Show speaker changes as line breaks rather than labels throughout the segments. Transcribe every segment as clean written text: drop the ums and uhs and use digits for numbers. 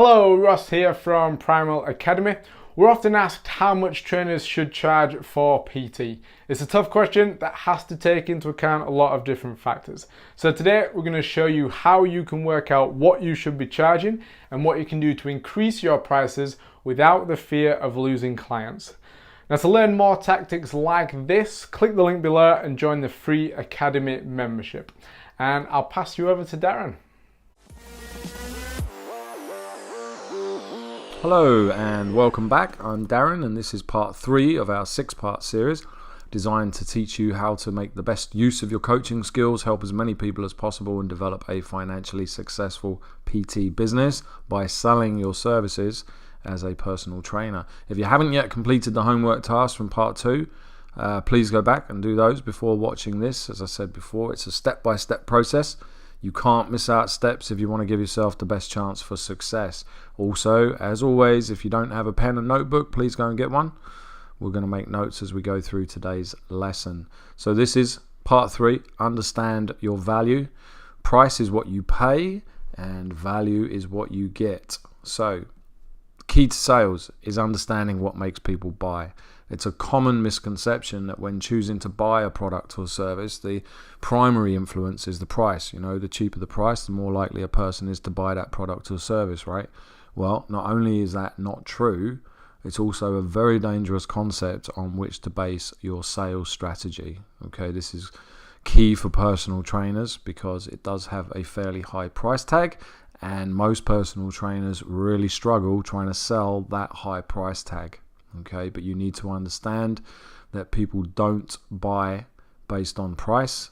Hello, Ross here from Primal Academy. We're often asked how much trainers should charge for PT. It's a tough question that has to take into account a lot of different factors. So today we're going to show you how you can work out what you should be charging and what you can do to increase your prices without the fear of losing clients. Now, to learn more tactics like this, click the link below and join the free Academy membership. And I'll pass you over to Darren.
Hello and welcome back. I'm Darren and this is part 3 of our 6-part series designed to teach you how to make the best use of your coaching skills, help as many people as possible and develop a financially successful PT business by selling your services as a personal trainer. If you haven't yet completed the homework tasks from part 2, please go back and do those before watching this. As I said before, it's a step-by-step process. You can't miss out steps if you want to give yourself the best chance for success. Also, as always, if you don't have a pen and notebook, please go and get one. We're going to make notes as we go through today's lesson. So this is part 3, understand your value. Price is what you pay and value is what you get. So, key to sales is understanding what makes people buy. It's a common misconception that when choosing to buy a product or service, the primary influence is the price. You know, the cheaper the price, the more likely a person is to buy that product or service, right? Well, not only is that not true, it's also a very dangerous concept on which to base your sales strategy. Okay, this is key for personal trainers because it does have a fairly high price tag, and most personal trainers really struggle trying to sell that high price tag. Okay, but you need to understand that people don't buy based on price,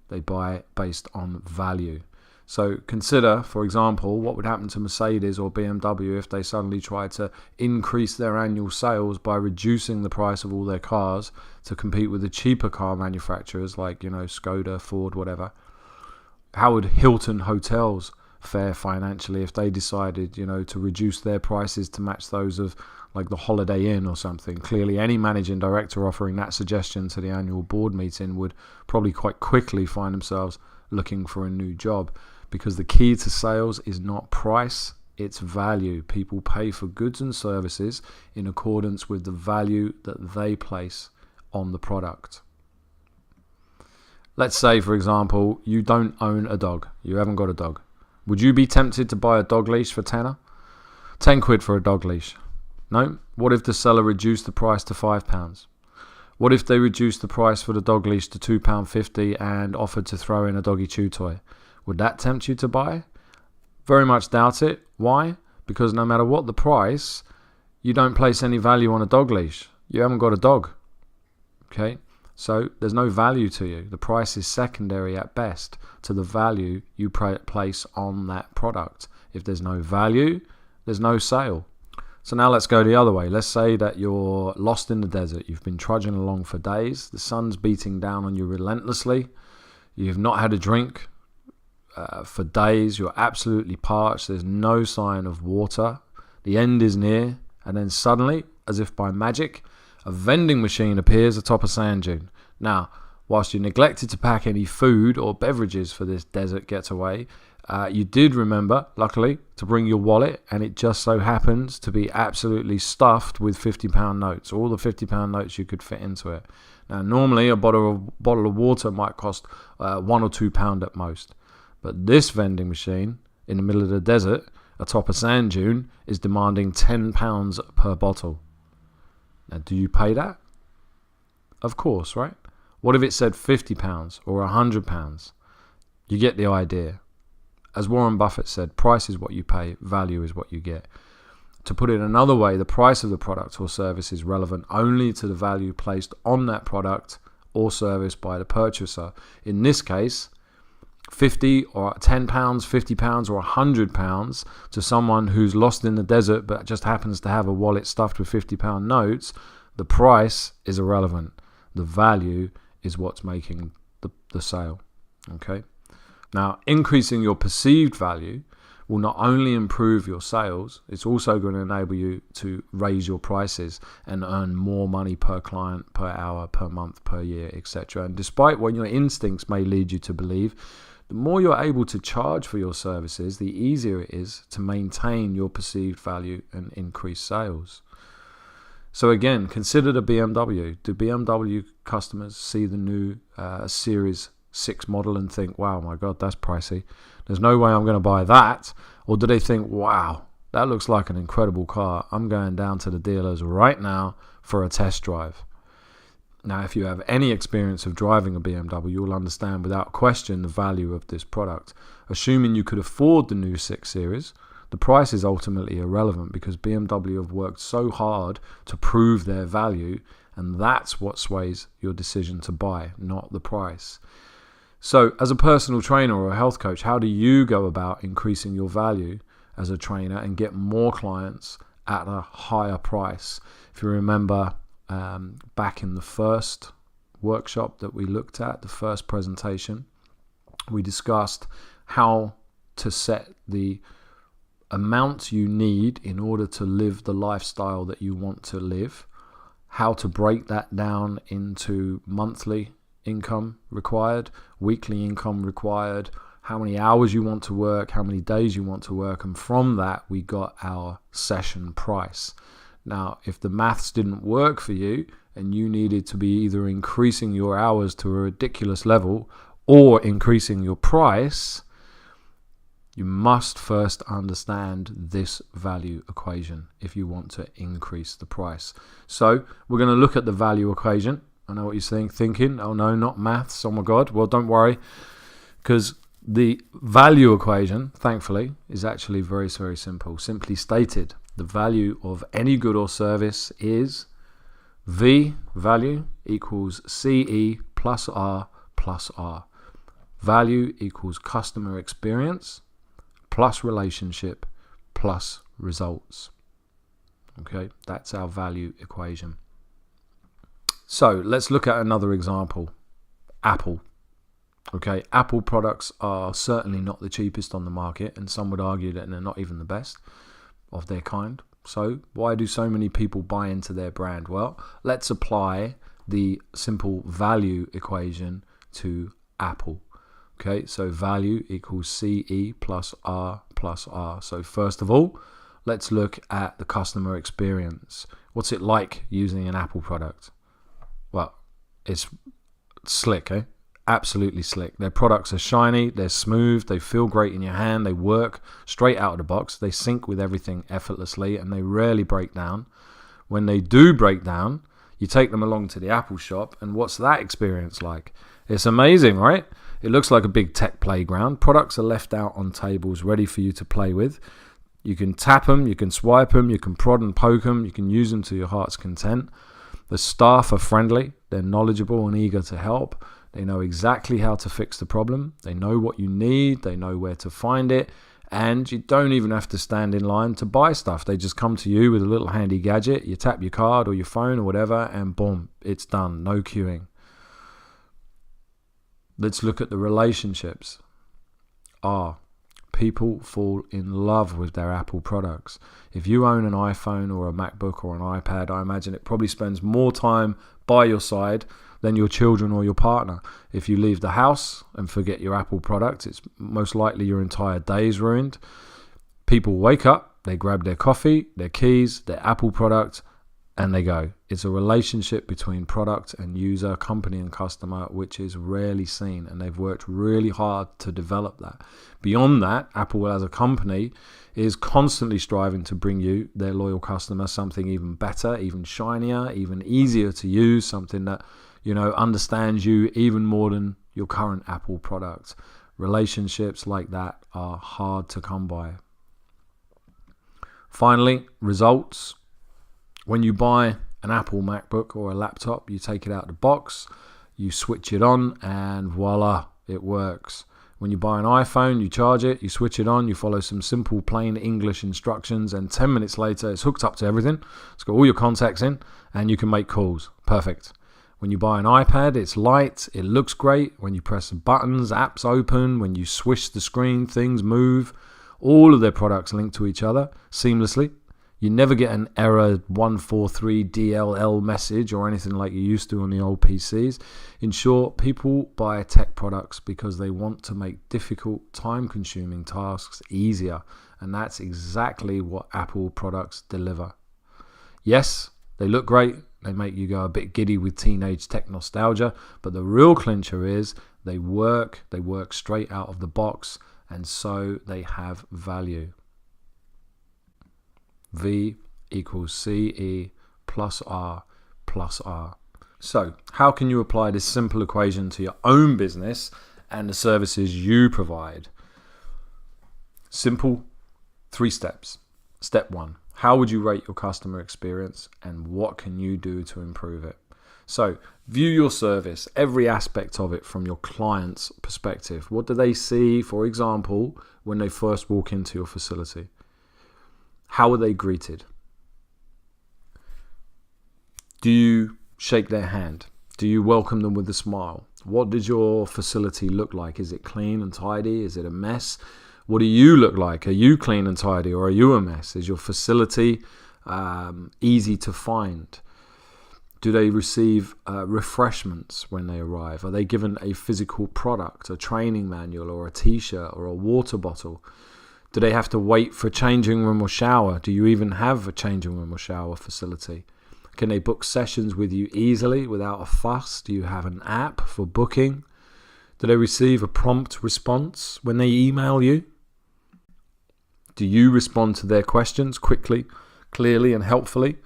they buy based on value. So consider, for example, what would happen to Mercedes or BMW if they suddenly tried to increase their annual sales by reducing the price of all their cars to compete with the cheaper car manufacturers like, you know, Skoda, Ford, whatever. How would Hilton Hotels fare financially if they decided, you know, to reduce their prices to match those of like the Holiday Inn or something? Clearly, any managing director offering that suggestion to the annual board meeting would probably quite quickly find themselves looking for a new job, because the key to sales is not price, it's value. People pay for goods and services in accordance with the value that they place on the product. Let's say, for example, you don't own a dog. You haven't got a dog. Would you be tempted to buy a dog leash for tenner? 10 quid for a dog leash. No? What if the seller reduced the price to £5? What if they reduced the price for the dog leash to £2.50 and offered to throw in a doggy chew toy? Would that tempt you to buy? Very much doubt it. Why? Because no matter what the price, you don't place any value on a dog leash. You haven't got a dog. Okay? So there's no value to you. The price is secondary at best to the value you place on that product. If there's no value, there's no sale. So now let's go the other way. Let's say that you're lost in the desert. You've been trudging along for days. The sun's beating down on you relentlessly. You've not had a drink for days. You're absolutely parched. There's no sign of water. The end is near. And then suddenly, as if by magic, a vending machine appears atop a sand dune. Now, whilst you neglected to pack any food or beverages for this desert getaway, you did remember, luckily, to bring your wallet, and it just so happens to be absolutely stuffed with £50 notes, all the £50 notes you could fit into it. Now, normally a bottle of water might cost £1 or £2 at most, but this vending machine in the middle of the desert atop a sand dune is demanding £10 per bottle. Now, do you pay that? Of course, right? What if it said £50 or £100? You get the idea. As Warren Buffett said, price is what you pay, value is what you get. To put it another way, the price of the product or service is relevant only to the value placed on that product or service by the purchaser. In this case, £50 or £10, £50 or £100 to someone who's lost in the desert but just happens to have a wallet stuffed with £50 notes, the price is irrelevant. The value is what's making the sale. Okay? Now, increasing your perceived value will not only improve your sales, it's also going to enable you to raise your prices and earn more money per client, per hour, per month, per year, etc. And despite what your instincts may lead you to believe, The more you're able to charge for your services, the easier it is to maintain your perceived value and increase sales. So again, consider the BMW. Do BMW customers see the new Series 6 model and think, wow, my God, that's pricey. There's no way I'm going to buy that. Or do they think, wow, that looks like an incredible car. I'm going down to the dealers right now for a test drive. Now, if you have any experience of driving a BMW, you'll understand without question the value of this product. Assuming you could afford the new 6 Series, the price is ultimately irrelevant because BMW have worked so hard to prove their value, and that's what sways your decision to buy, not the price. So, as a personal trainer or a health coach, how do you go about increasing your value as a trainer and get more clients at a higher price? If you remember, back in the first workshop that we looked at, the first presentation, we discussed how to set the amount you need in order to live the lifestyle that you want to live, how to break that down into monthly income required, weekly income required, how many hours you want to work, how many days you want to work, and from that we got our session price. Now, if the maths didn't work for you and you needed to be either increasing your hours to a ridiculous level or increasing your price, you must first understand this value equation if you want to increase the price. So we're going to look at the value equation. I know what you're thinking, oh no, not maths, oh my God. Well, don't worry, because the value equation, thankfully, is actually very, very simple. Simply stated, the value of any good or service is V, value, equals CE plus R plus R. Value equals customer experience plus relationship plus results. Okay, that's our value equation. So let's look at another example. Apple. Okay, Apple products are certainly not the cheapest on the market, and some would argue that they're not even the best of their kind. So why do so many people buy into their brand? Well, let's apply the simple value equation to Apple. Okay, so value equals CE plus R plus R. So first of all, let's look at the customer experience. What's it like using an Apple product? Well, it's slick, eh? Absolutely slick. Their products are shiny, they're smooth, they feel great in your hand, they work straight out of the box, they sync with everything effortlessly, and they rarely break down. When they do break down, you take them along to the Apple shop, and what's that experience like? It's amazing, right? It looks like a big tech playground. Products are left out on tables ready for you to play with. You can tap them, you can swipe them, you can prod and poke them, you can use them to your heart's content. The staff are friendly, they're knowledgeable and eager to help. They know exactly how to fix the problem. They know what you need. They know where to find it. And you don't even have to stand in line to buy stuff. They just come to you with a little handy gadget. You tap your card or your phone or whatever, and boom, it's done. No queuing. Let's look at the relationships. People fall in love with their Apple products. If you own an iPhone or a MacBook or an iPad, I imagine it probably spends more time by your side than your children or your partner. If you leave the house and forget your Apple product, it's most likely your entire day is ruined. People wake up, they grab their coffee, their keys, their Apple product, and they go. It's a relationship between product and user, company and customer, which is rarely seen, and they've worked really hard to develop that. Beyond that, Apple as a company is constantly striving to bring you, their loyal customer, something even better, even shinier, even easier to use, something that understands you even more than your current Apple product. Relationships like that are hard to come by. Finally, results. When you buy an Apple MacBook or a laptop, you take it out of the box, you switch it on, and voila, it works. When you buy an iPhone, you charge it, you switch it on, you follow some simple plain English instructions, and 10 minutes later, it's hooked up to everything. It's got all your contacts in, and you can make calls. Perfect. When you buy an iPad, it's light, it looks great. When you press the buttons, apps open. When you swish the screen, things move. All of their products link to each other seamlessly. You never get an error 143 DLL message or anything like you used to on the old PCs. In short, people buy tech products because they want to make difficult, time-consuming tasks easier, and that's exactly what Apple products deliver. Yes, they look great, they make you go a bit giddy with teenage tech nostalgia, but the real clincher is they work straight out of the box, and so they have value. V equals CE plus R plus R. So, how can you apply this simple equation to your own business and the services you provide? Simple, 3 steps. Step 1, how would you rate your customer experience and what can you do to improve it? So, view your service, every aspect of it from your client's perspective. What do they see, for example, when they first walk into your facility? How are they greeted? Do you shake their hand? Do you welcome them with a smile? What does your facility look like? Is it clean and tidy? Is it a mess? What do you look like? Are you clean and tidy or are you a mess? Is your facility easy to find? Do they receive refreshments when they arrive? Are they given a physical product, a training manual or a t-shirt or a water bottle? Do they have to wait for a changing room or shower? Do you even have a changing room or shower facility? Can they book sessions with you easily without a fuss? Do you have an app for booking? Do they receive a prompt response when they email you? Do you respond to their questions quickly, clearly and helpfully?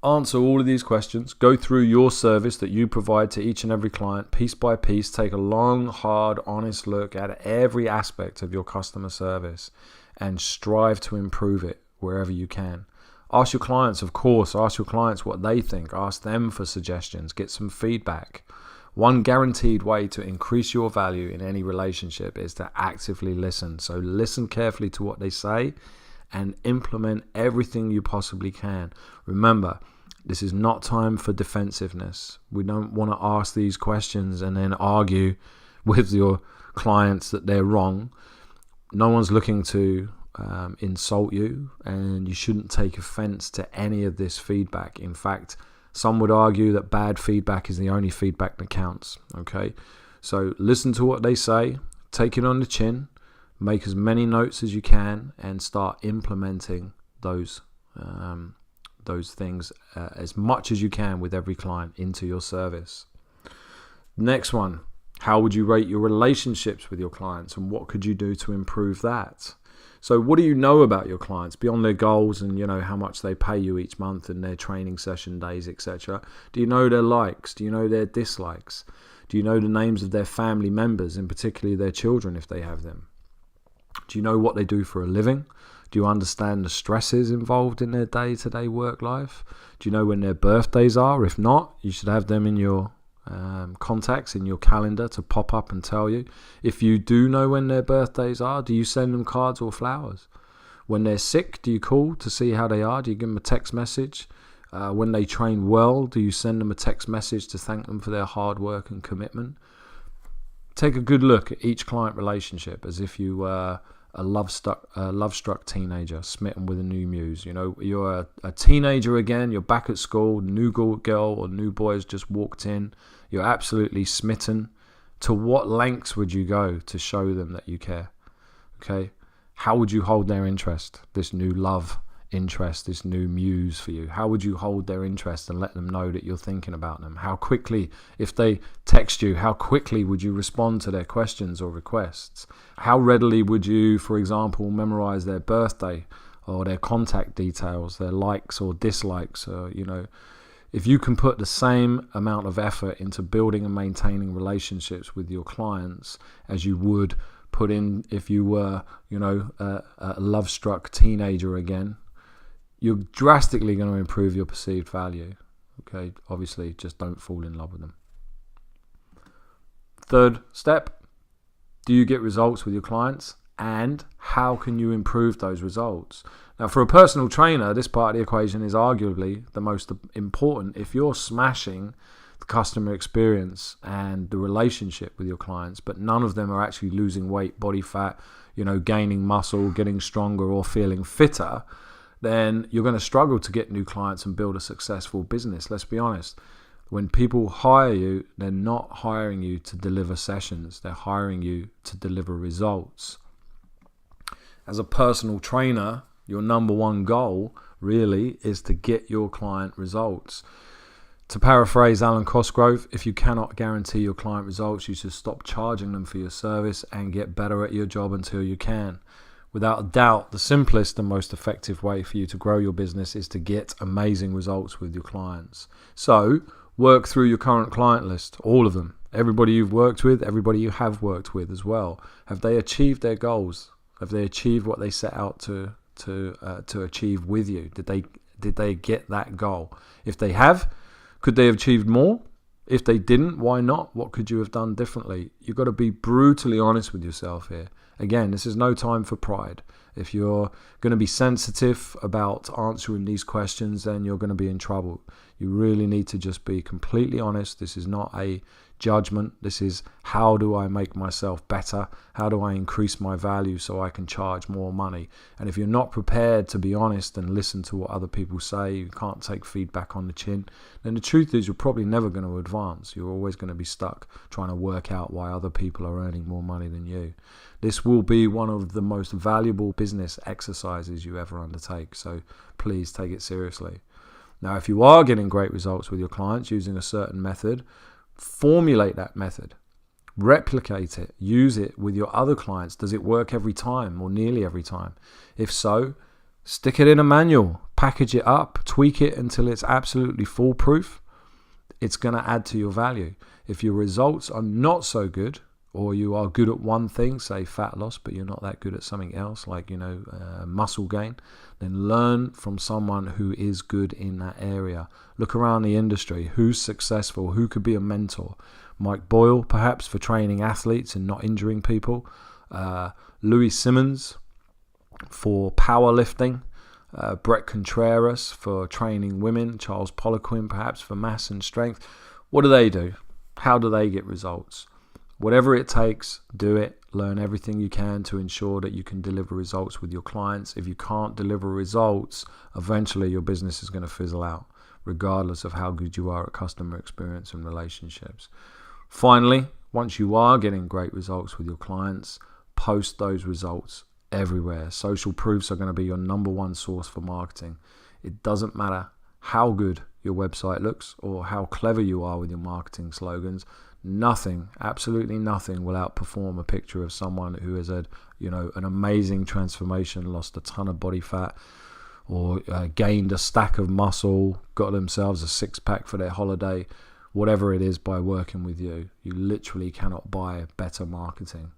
Answer all of these questions. Go through your service that you provide to each and every client piece by piece. Take a long, hard, honest look at every aspect of your customer service and strive to improve it wherever you can. Ask your clients, of course. Ask your clients what they think. Ask them for suggestions. Get some feedback. One guaranteed way to increase your value in any relationship is to actively listen. So listen carefully to what they say and implement everything you possibly can. Remember, this is not time for defensiveness. We don't want to ask these questions and then argue with your clients that they're wrong. No one's looking to insult you, and you shouldn't take offense to any of this feedback. In fact, some would argue that bad feedback is the only feedback that counts. Okay, so listen to what they say, take it on the chin, make as many notes as you can, and start implementing those things as much as you can with every client into your service. Next one, how would you rate your relationships with your clients and what could you do to improve that? So what do you know about your clients beyond their goals and how much they pay you each month and their training session days, etc.? Do you know their likes? Do you know their dislikes? Do you know the names of their family members, and particularly their children if they have them? Do you know what they do for a living? Do you understand the stresses involved in their day-to-day work life? Do you know when their birthdays are? If not, you should have them in your contacts in your calendar to pop up and tell you. If you do know when their birthdays are, do you send them cards or flowers? When they're sick, do you call to see how they are? Do you give them a text message? When they train well, do you send them a text message to thank them for their hard work and commitment? Take a good look at each client relationship as if you were a love-struck teenager smitten with a new muse. You're a teenager again, you're back at school, new girl or new boy has just walked in, you're absolutely smitten. To what lengths would you go to show them that you care? Okay, how would you hold their interest, this new love interest, this new muse for you? How would you hold their interest and let them know that you're thinking about them? How quickly, if they text you, how quickly would you respond to their questions or requests? How readily would you, for example, memorize their birthday or their contact details, their likes or dislikes? If you can put the same amount of effort into building and maintaining relationships with your clients as you would put in if you were, a love-struck teenager again, you're drastically going to improve your perceived value. Okay, obviously, just don't fall in love with them. Third step, do you get results with your clients? And how can you improve those results? Now, for a personal trainer, this part of the equation is arguably the most important. If you're smashing the customer experience and the relationship with your clients, but none of them are actually losing weight, body fat, gaining muscle, getting stronger or feeling fitter, then you're going to struggle to get new clients and build a successful business. Let's be honest. When people hire you, they're not hiring you to deliver sessions. They're hiring you to deliver results. As a personal trainer, your number one goal really is to get your client results. To paraphrase Alan Cosgrove, if you cannot guarantee your client results, you should stop charging them for your service and get better at your job until you can. Without a doubt, the simplest and most effective way for you to grow your business is to get amazing results with your clients. So, work through your current client list, all of them. Everybody you've worked with, everybody you have worked with as well. Have they achieved their goals? Have they achieved what they set out to achieve with you? Did they get that goal? If they have, could they have achieved more? If they didn't, why not? What could you have done differently? You've got to be brutally honest with yourself here. Again, this is no time for pride. If you're going to be sensitive about answering these questions, then you're going to be in trouble. You really need to just be completely honest. This is not a judgment. This is, how do I make myself better? How do I increase my value so I can charge more money? And if you're not prepared to be honest and listen to what other people say, you can't take feedback on the chin, then the truth is you're probably never going to advance. You're always going to be stuck trying to work out why other people are earning more money than you. This will be one of the most valuable business exercises you ever undertake, so please take it seriously. Now, if you are getting great results with your clients using a certain method, formulate that method, replicate it, use it with your other clients. Does it work every time or nearly every time? If so, stick it in a manual, package it up, tweak it until it's absolutely foolproof. It's going to add to your value. If your results are not so good, or you are good at one thing, say fat loss, but you're not that good at something else, like, muscle gain, then learn from someone who is good in that area. Look around the industry. Who's successful? Who could be a mentor? Mike Boyle, perhaps, for training athletes and not injuring people. Louis Simmons for powerlifting. Brett Contreras for training women. Charles Poliquin, perhaps, for mass and strength. What do? How do they get results? Whatever it takes, do it. Learn everything you can to ensure that you can deliver results with your clients. If you can't deliver results, eventually your business is going to fizzle out, regardless of how good you are at customer experience and relationships. Finally, once you are getting great results with your clients, post those results everywhere. Social proofs are going to be your number one source for marketing. It doesn't matter how good your website looks or how clever you are with your marketing slogans. Nothing, absolutely nothing will outperform a picture of someone who has had, an amazing transformation, lost a ton of body fat, or gained a stack of muscle, got themselves a six-pack for their holiday, whatever it is, by working with you. You literally cannot buy better marketing.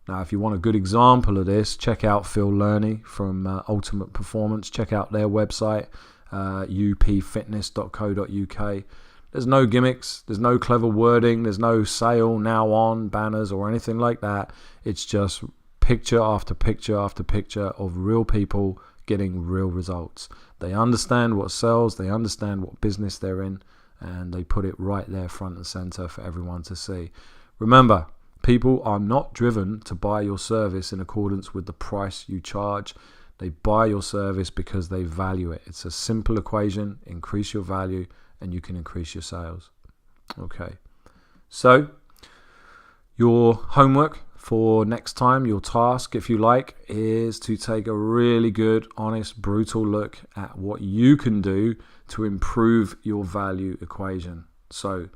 Now, if you want a good example of this, check out Phil Lerney from Ultimate Performance. Check out their website, upfitness.co.uk. There's no gimmicks, there's no clever wording, there's no sale now on banners or anything like that. It's just picture after picture after picture of real people getting real results. They understand what sells, they understand what business they're in, and they put it right there front and center for everyone to see. Remember, people are not driven to buy your service in accordance with the price you charge. They buy your service because they value it. It's a simple equation. Increase your value and you can increase your sales. Okay. So your homework for next time, your task, if you like, is to take a really good, honest, brutal look at what you can do to improve your value equation. So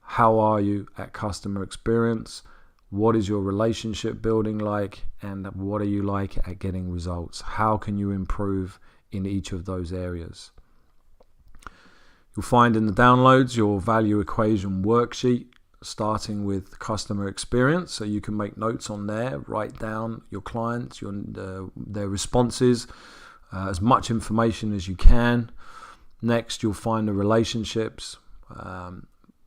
how are you at customer experience? What is your relationship building like? And what are you like at getting results? How can you improve in each of those areas? You'll find in the downloads your value equation worksheet, starting with customer experience. So you can make notes on there, write down your clients, their responses, as much information as you can. Next, you'll find the relationships.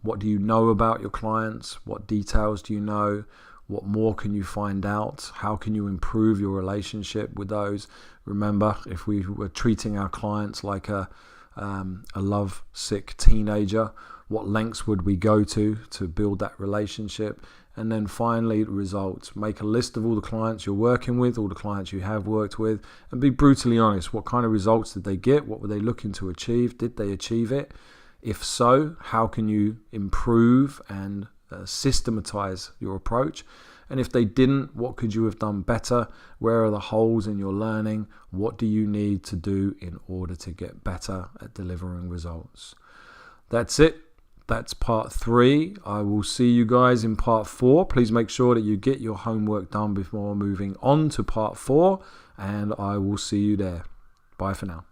What do you know about your clients? What details do you know? What more can you find out? How can you improve your relationship with those? Remember, if we were treating our clients like a a love-sick teenager? What lengths would we go to build that relationship? And then finally, results. Make a list of all the clients you're working with, all the clients you have worked with, and be brutally honest. What kind of results did they get? What were they looking to achieve? Did they achieve it? If so, how can you improve and systematize your approach? And if they didn't, what could you have done better? Where are the holes in your learning? What do you need to do in order to get better at delivering results? That's it. That's part 3. I will see you guys in part 4. Please make sure that you get your homework done before moving on to part 4, and I will see you there. Bye for now.